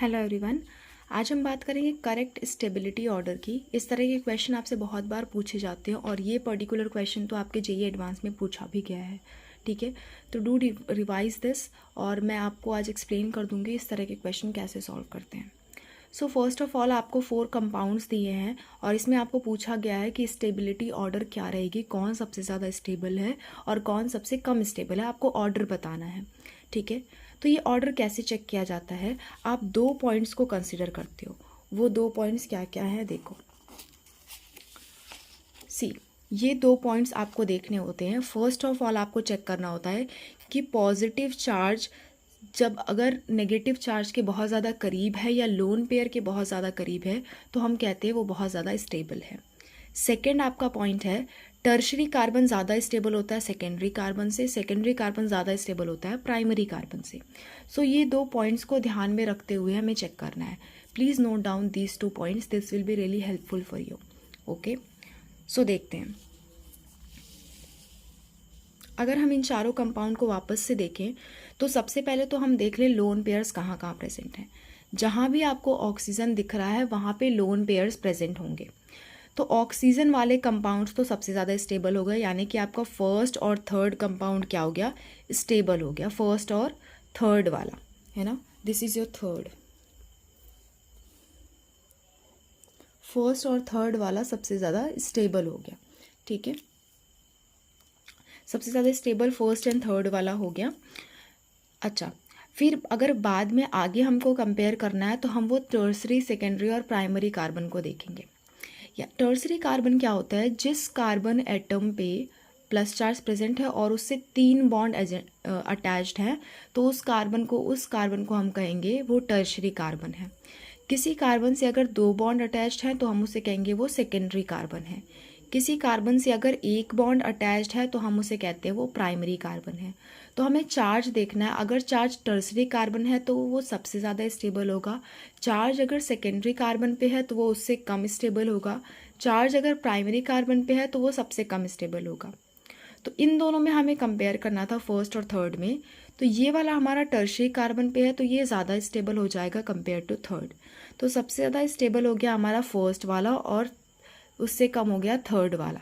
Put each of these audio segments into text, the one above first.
Hello everyone. आज हम बात करेंगे करेक्ट स्टेबिलिटी ऑर्डर की। इस तरह के क्वेश्चन आपसे बहुत बार पूछे जाते हैं और ये पर्टिकुलर क्वेश्चन तो आपके जेईई एडवांस में पूछा भी गया है। ठीक है, तो डू रिवाइज दिस और मैं आपको आज एक्सप्लेन कर दूंगी इस तरह के क्वेश्चन कैसे सॉल्व करते हैं। सो फर्स्ट ऑफ ऑल आपको 4 कंपाउंड्स दिए हैं और इसमें आपको पूछा गया है कि स्टेबिलिटी ऑर्डर क्या रहेगी, कौन सबसे ज़्यादा स्टेबल है और कौन सबसे कम स्टेबल है, आपको ऑर्डर बताना है। ठीक है, तो ये ऑर्डर कैसे चेक किया जाता है, आप 2 पॉइंट्स को कंसिडर करते हो। वो 2 पॉइंट्स क्या क्या है देखो। सी, ये 2 पॉइंट्स आपको देखने होते हैं। फर्स्ट ऑफ ऑल आपको चेक करना होता है कि पॉजिटिव चार्ज जब अगर नेगेटिव चार्ज के बहुत ज़्यादा करीब है या लोन पेयर के बहुत ज़्यादा करीब है तो हम कहते हैं वो बहुत ज़्यादा स्टेबल है। सेकेंड आपका पॉइंट है टर्शरी कार्बन ज़्यादा स्टेबल होता है सेकेंडरी कार्बन से, सेकेंडरी कार्बन ज़्यादा स्टेबल होता है प्राइमरी कार्बन से। सो ये 2 पॉइंट्स को ध्यान में रखते हुए हमें चेक करना है। Please note down these 2 points, this will be really helpful for you. Okay, so देखते हैं। अगर हम इन चारों कंपाउंड को वापस से देखें तो सबसे पहले तो हम देख लें लोन पेयर्स कहाँ कहाँ प्रेजेंट हैं। जहाँ भी आपको ऑक्सीजन दिख रहा है वहाँ पे लोन पेयर्स प्रेजेंट होंगे। तो ऑक्सीजन वाले कंपाउंड्स तो सबसे ज़्यादा स्टेबल हो गए, यानी कि आपका फर्स्ट और थर्ड कंपाउंड क्या हो गया, स्टेबल हो गया। फर्स्ट और थर्ड वाला है ना, this is your third. First और थर्ड वाला सबसे ज़्यादा स्टेबल हो गया। ठीक है, सबसे ज़्यादा स्टेबल फर्स्ट एंड थर्ड वाला हो गया। अच्छा, फिर अगर बाद में आगे हमको कंपेयर करना है तो हम वो टर्सरी, सेकेंडरी और प्राइमरी कार्बन को देखेंगे। या टर्सरी कार्बन क्या होता है, जिस कार्बन एटम पे प्लस चार्ज प्रेजेंट है और उससे 3 बॉन्ड अटैच्ड हैं तो उस कार्बन को हम कहेंगे वो टर्सरी कार्बन है। किसी कार्बन से अगर 2 बॉन्ड अटैच्ड हैं तो हम उसे कहेंगे वो सेकेंडरी कार्बन है। किसी कार्बन से अगर 1 बॉन्ड अटैच्ड है तो हम उसे कहते हैं वो प्राइमरी कार्बन है। तो हमें चार्ज देखना है। अगर चार्ज टर्सरी कार्बन है तो वो सबसे ज़्यादा स्टेबल होगा। चार्ज अगर सेकेंडरी कार्बन पे है तो वो उससे कम स्टेबल होगा। चार्ज अगर प्राइमरी कार्बन पे है तो वो सबसे कम स्टेबल होगा। तो इन दोनों में हमें कंपेयर करना था फर्स्ट और थर्ड में। तो ये वाला हमारा टर्शरी कार्बन पे है तो ये ज़्यादा स्टेबल हो जाएगा कंपेयर टू थर्ड। तो सबसे ज़्यादा स्टेबल हो गया हमारा फर्स्ट वाला और उससे कम हो गया थर्ड वाला।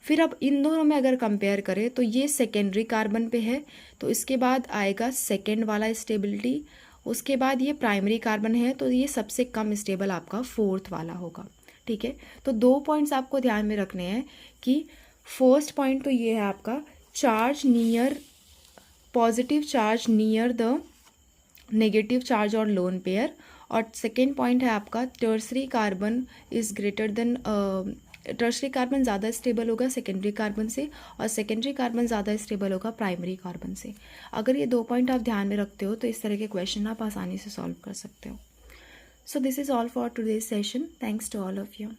फिर अब इन दोनों में अगर कंपेयर करें तो ये सेकेंडरी कार्बन पे है तो इसके बाद आएगा सेकेंड वाला स्टेबिलिटी। उसके बाद ये प्राइमरी कार्बन है तो ये सबसे कम स्टेबल आपका फोर्थ वाला होगा। ठीक है, तो 2 पॉइंट्स आपको ध्यान में रखने हैं कि फर्स्ट पॉइंट तो ये है आपका charge near, positive charge near the negative charge और लोन पेयर, और सेकेंड पॉइंट है आपका tertiary carbon is greater than, tertiary carbon ज़्यादा स्टेबल होगा सेकेंडरी कार्बन से और सेकेंडरी कार्बन ज़्यादा स्टेबल होगा प्राइमरी कार्बन से। अगर ये 2 पॉइंट आप ध्यान में रखते हो तो इस तरह के क्वेश्चन आप आसानी से सॉल्व कर सकते हो। So this is all for today's session. Thanks to all of you.